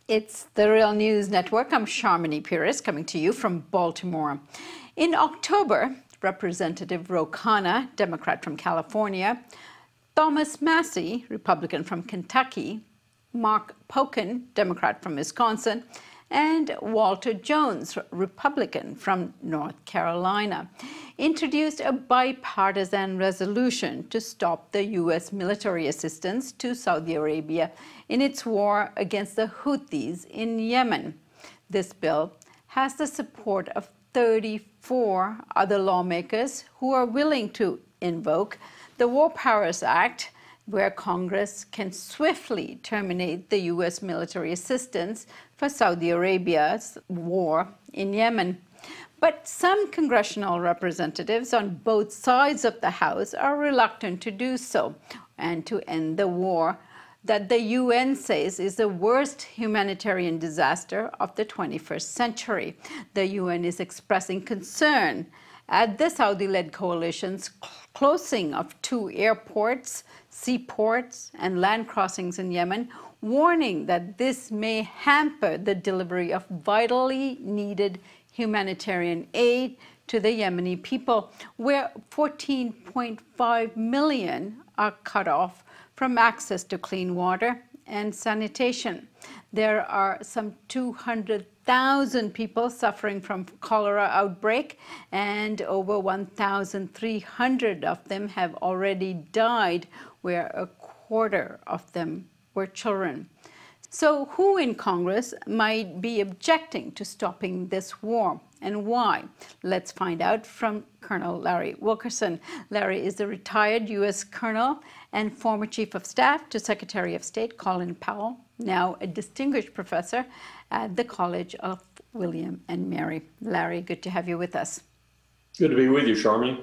It's the Real News Network. I'm Sharmini Pires coming to you from Baltimore. In October, Representative Ro Khanna, Democrat from California, Thomas Massie, Republican from Kentucky, Mark Pocan, Democrat from Wisconsin, and Walter Jones, Republican from North Carolina, introduced a bipartisan resolution to stop the U.S. military assistance to Saudi Arabia in its war against the Houthis in Yemen. This bill has the support of 34 other lawmakers who are willing to invoke the War Powers Act, where Congress can swiftly terminate the U.S. military assistance for Saudi Arabia's war in Yemen. But some congressional representatives on both sides of the House are reluctant to do so and to end the war that the UN says is the worst humanitarian disaster of the 21st century. The UN is expressing concern at the Saudi-led coalition's closing of 2 airports, seaports, and land crossings in Yemen, warning that this may hamper the delivery of vitally needed humanitarian aid to the Yemeni people, where 14.5 million are cut off from access to clean water and sanitation. There are some 200,000 people suffering from cholera outbreak, and over 1,300 of them have already died, where a quarter of them were children. So who in Congress might be objecting to stopping this war, and why? Let's find out from Colonel Larry Wilkerson. Larry is a retired U.S. colonel and former Chief of Staff to Secretary of State Colin Powell, now a distinguished professor at the College of William and Mary. Larry, good to have you with us. Good to be with you, Sharmini.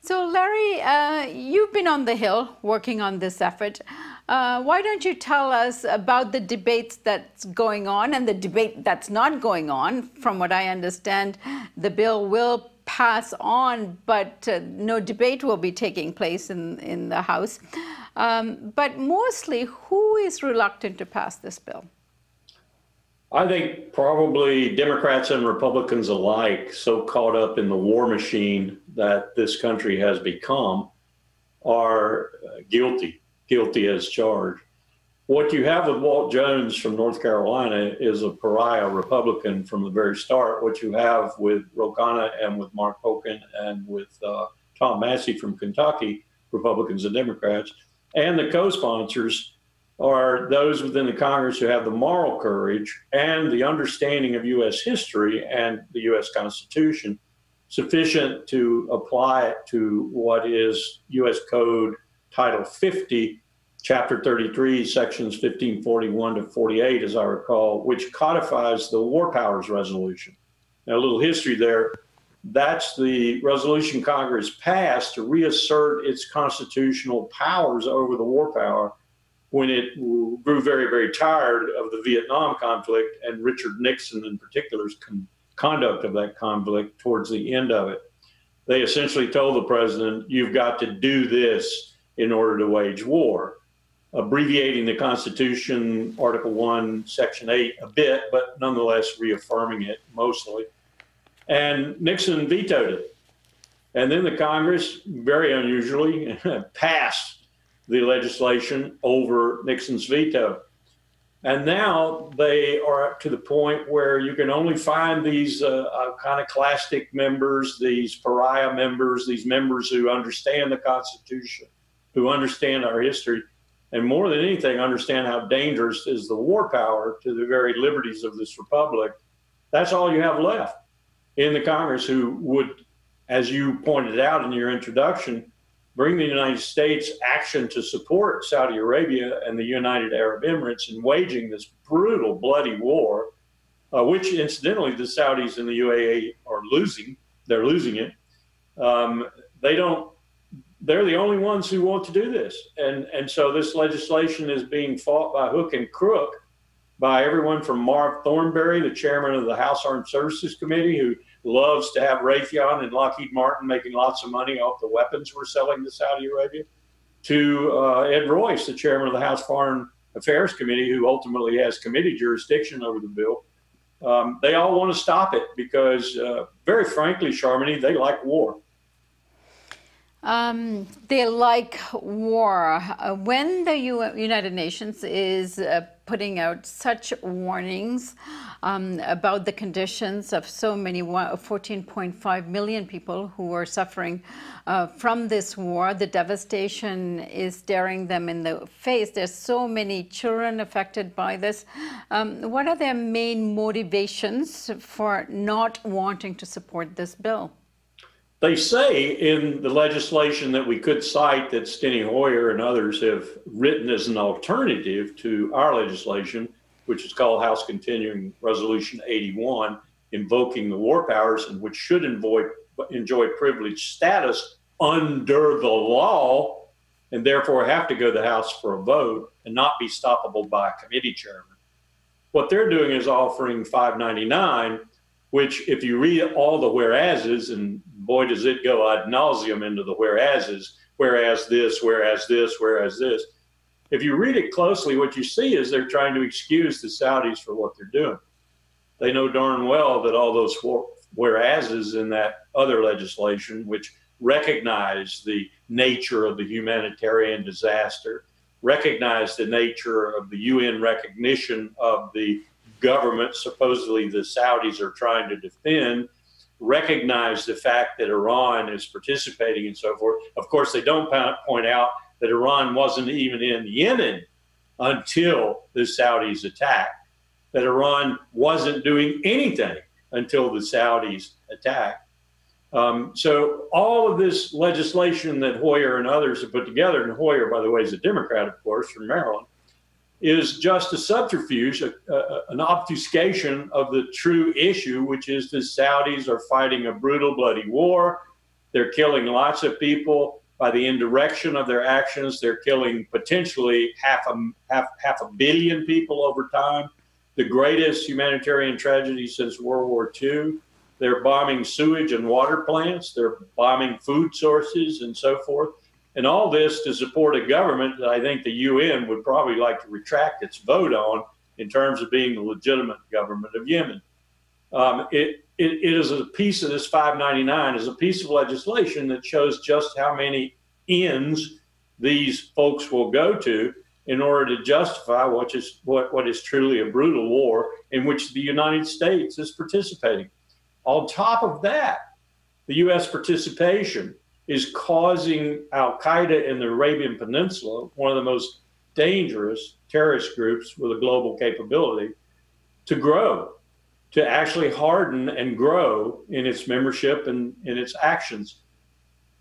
So, Larry, you've been on the Hill working on this effort. Why don't you tell us about the debates that's going on and the debate that's not going on? From what I understand, the bill will pass on, but no debate will be taking place in the House. But mostly, who is reluctant to pass this bill? I think probably Democrats and Republicans alike, so caught up in the war machine that this country has become, are guilty as charged. What you have with Walt Jones from North Carolina is a pariah Republican from the very start. What you have with Ro Khanna and with Mark Pocan and with Tom Massie from Kentucky, Republicans and Democrats, and the co-sponsors are those within the Congress who have the moral courage and the understanding of U.S. history and the U.S. Constitution sufficient to apply it to what is U.S. Code Title 50, Chapter 33, Sections 1541 to 48, as I recall, which codifies the War Powers Resolution. Now, a little history there. That's the resolution Congress passed to reassert its constitutional powers over the war power when it grew very, very tired of the Vietnam conflict and Richard Nixon in particular's conduct of that conflict towards the end of it. They essentially told the president, you've got to do this in order to wage war, abbreviating the Constitution, Article 1, Section 8 a bit, but nonetheless reaffirming it mostly. And Nixon vetoed it. And then the Congress, very unusually, passed the legislation over Nixon's veto. And now they are up to the point where you can only find these iconoclastic members, these pariah members, these members who understand the Constitution, who understand our history, and more than anything, understand how dangerous is the war power to the very liberties of this republic. That's all you have left in the Congress who would, as you pointed out in your introduction, bring the United States action to support Saudi Arabia and the United Arab Emirates in waging this brutal, bloody war, which incidentally the Saudis and the UAE are losing. They're losing it. They're the only ones who want to do this. And so this legislation is being fought by hook and crook by everyone from Marv Thornberry, the chairman of the House Armed Services Committee, who loves to have Raytheon and Lockheed Martin making lots of money off the weapons we're selling to Saudi Arabia, to Ed Royce, the chairman of the House Foreign Affairs Committee, who ultimately has committee jurisdiction over the bill, they all want to stop it because, very frankly, Sharmini, they like war. They like war. When the United Nations is putting out such warnings about the conditions of so many 14.5 million people who are suffering from this war, the devastation is staring them in the face. There's so many children affected by this. What are their main motivations for not wanting to support this bill? They say in the legislation that we could cite that Steny Hoyer and others have written as an alternative to our legislation, which is called House Continuing Resolution 81, invoking the war powers, and which should enjoy privileged status under the law, and therefore have to go to the House for a vote and not be stoppable by a committee chairman. What they're doing is offering 599, which if you read all the whereases, and boy, does it go ad nauseum into the whereases, whereas this, whereas this, whereas this. If you read it closely, what you see is they're trying to excuse the Saudis for what they're doing. They know darn well that all those whereases in that other legislation, which recognize the nature of the humanitarian disaster, recognize the nature of the UN recognition of the government supposedly the Saudis are trying to defend, recognize the fact that Iran is participating and so forth. Of course, they don't point out that Iran wasn't even in Yemen until the Saudis attacked, that Iran wasn't doing anything until the Saudis attacked. So all of this legislation that Hoyer and others have put together, and Hoyer, by the way, is a Democrat, of course, from Maryland, is just a subterfuge, an obfuscation of the true issue, which is the Saudis are fighting a brutal, bloody war. They're killing lots of people. By the indirection of their actions, they're killing potentially half a billion people over time. The greatest humanitarian tragedy since World War II. They're bombing sewage and water plants. They're bombing food sources and so forth. And all this to support a government that I think the UN would probably like to retract its vote on in terms of being the legitimate government of Yemen. It is a piece of this 599 is a piece of legislation that shows just how many ends these folks will go to in order to justify what is truly a brutal war in which the United States is participating. On top of that, the U.S. participation is causing Al-Qaeda in the Arabian Peninsula, one of the most dangerous terrorist groups with a global capability, to grow, to actually harden and grow in its membership and in its actions.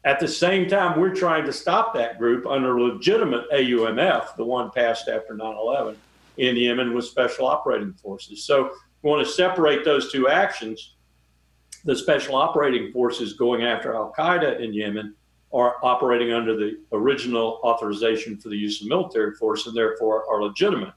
At the same time, we're trying to stop that group under legitimate AUMF, the one passed after 9/11, in Yemen with special operating forces. So we want to separate those two actions. The special operating forces going after Al-Qaeda in Yemen are operating under the original authorization for the use of military force and therefore are legitimate.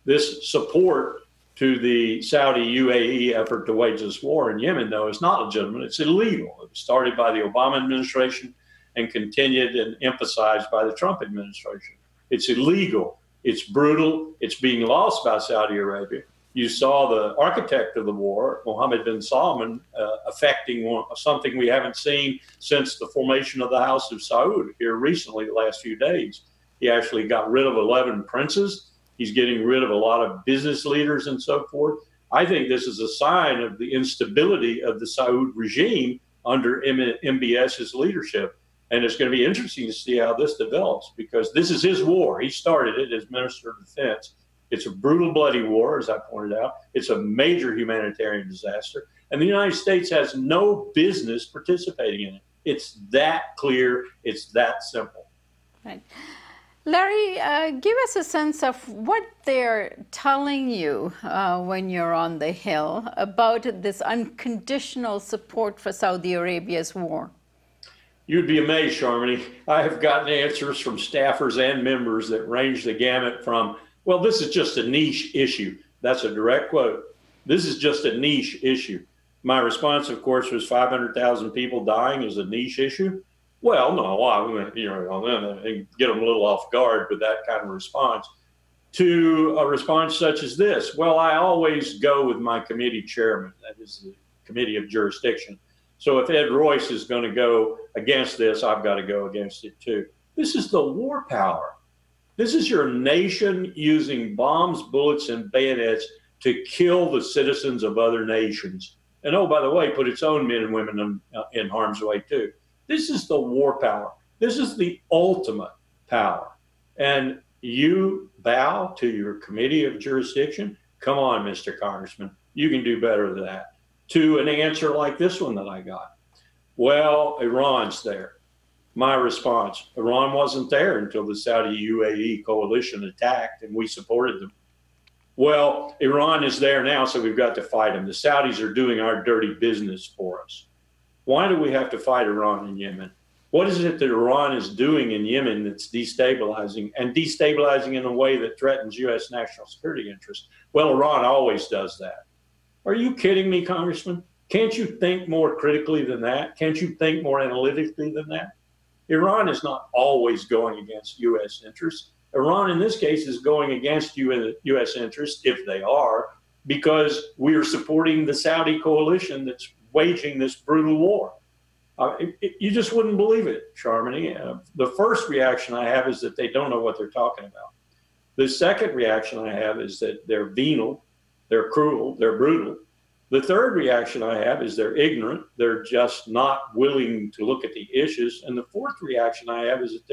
This support to the Saudi UAE effort to wage this war in Yemen, though, is not legitimate. It's illegal. It was started by the Obama administration and continued and emphasized by the Trump administration. It's illegal. It's brutal. It's being lost by Saudi Arabia. You saw the architect of the war, Mohammed bin Salman, affecting something we haven't seen since the formation of the House of Saud here recently, the last few days. He actually got rid of 11 princes. He's getting rid of a lot of business leaders and so forth. I think this is a sign of the instability of the Saud regime under MBS's leadership. And it's going to be interesting to see how this develops because this is his war. He started it as Minister of Defense. It's a brutal, bloody war, as I pointed out. It's a major humanitarian disaster. And the United States has no business participating in it. It's that clear. It's that simple. Right. Larry, give us a sense of what they're telling you when you're on the Hill about this unconditional support for Saudi Arabia's war. You'd be amazed, Sharmini. I have gotten answers from staffers and members that range the gamut from, well, this is just a niche issue. That's a direct quote. This is just a niche issue. My response, of course, was 500,000 people dying is a niche issue. Well, no, I get them a little off guard with that kind of response. to a response such as this. Well, I always go with my committee chairman, that is the committee of jurisdiction. So if Ed Royce is going to go against this, I've got to go against it too. This is the war power. This is your nation using bombs, bullets, and bayonets to kill the citizens of other nations. And oh, by the way, put its own men and women in harm's way too. This is the war power. This is the ultimate power. And you bow to your committee of jurisdiction? Come on, Mr. Congressman, you can do better than that. To an answer like this one that I got. Well, Iran's there. My response, Iran wasn't there until the Saudi-UAE coalition attacked and we supported them. Well, Iran is there now, so we've got to fight them. The Saudis are doing our dirty business for us. Why do we have to fight Iran in Yemen? What is it that Iran is doing in Yemen that's destabilizing and destabilizing in a way that threatens U.S. national security interests? Well, Iran always does that. Are you kidding me, Congressman? Can't you think more critically than that? Can't you think more analytically than that? Iran is not always going against U.S. interests. Iran, in this case, is going against U.S. interests, if they are, because we are supporting the Saudi coalition that's waging this brutal war. You just wouldn't believe it, Sharmini. The first reaction I have is that they don't know what they're talking about. The second reaction I have is that they're venal, they're cruel, they're brutal. The third reaction I have is they're ignorant. They're just not willing to look at the issues. And the fourth reaction I have is that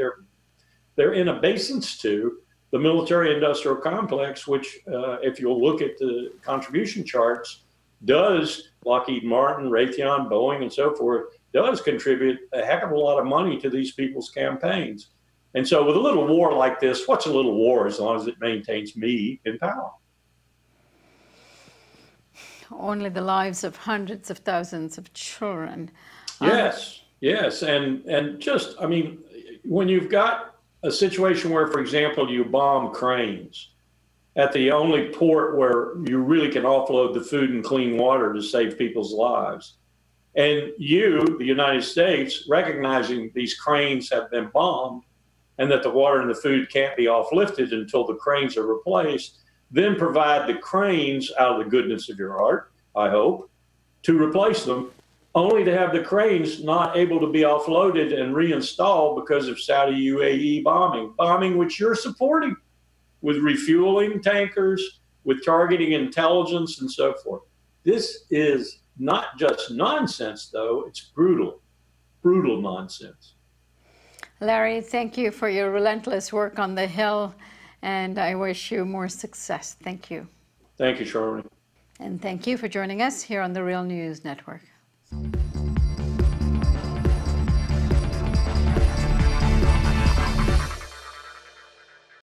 they're in obeisance to the military-industrial complex, which, if you'll look at the contribution charts, does Lockheed Martin, Raytheon, Boeing, and so forth, does contribute a heck of a lot of money to these people's campaigns. And so with a little war like this, what's a little war as long as it maintains me in power? Only the lives of hundreds of thousands of children. Yes, yes. And just, I mean, when you've got a situation where, for example, you bomb cranes at the only port where you really can offload the food and clean water to save people's lives, and you, the United States, recognizing these cranes have been bombed and that the water and the food can't be offlifted until the cranes are replaced, then provide the cranes out of the goodness of your heart, I hope, to replace them, only to have the cranes not able to be offloaded and reinstalled because of Saudi UAE bombing which you're supporting with refueling tankers, with targeting intelligence and so forth. This is not just nonsense, though, it's brutal, brutal nonsense. Larry, thank you for your relentless work on the Hill, and I wish you more success. Thank you. Thank you, Sharmini. And thank you for joining us here on the Real News Network.